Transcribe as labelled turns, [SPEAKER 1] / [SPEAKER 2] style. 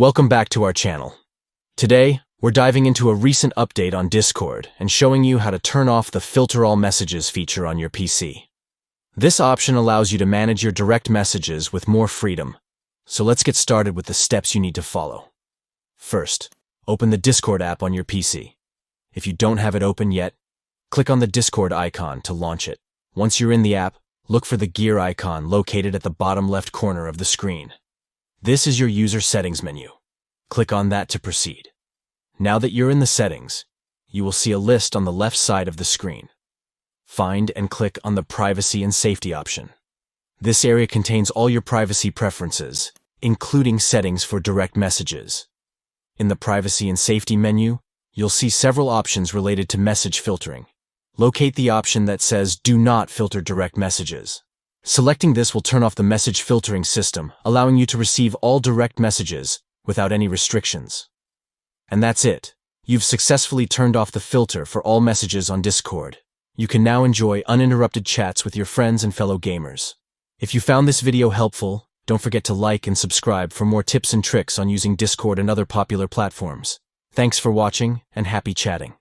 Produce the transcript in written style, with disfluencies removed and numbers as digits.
[SPEAKER 1] Welcome back to our channel. Today, we're diving into a recent update on Discord and showing you how to turn off the Filter All Messages feature on your PC. This option allows you to manage your direct messages with more freedom. So let's get started with the steps you need to follow. First, open the Discord app on your PC. If you don't have it open yet, click on the Discord icon to launch it. Once you're in the app, look for the gear icon located at the bottom left corner of the screen. This is your user settings menu. Click on that to proceed. Now that you're in the settings, you will see a list on the left side of the screen. Find and click on the Privacy and Safety option. This area contains all your privacy preferences, including settings for direct messages. In the Privacy and Safety menu, you'll see several options related to message filtering. Locate the option that says Do Not Filter Direct Messages. Selecting this will turn off the message filtering system, allowing you to receive all direct messages without any restrictions. And that's it. You've successfully turned off the filter for all messages on Discord. You can now enjoy uninterrupted chats with your friends and fellow gamers. If you found this video helpful, don't forget to like and subscribe for more tips and tricks on using Discord and other popular platforms. Thanks for watching, and happy chatting.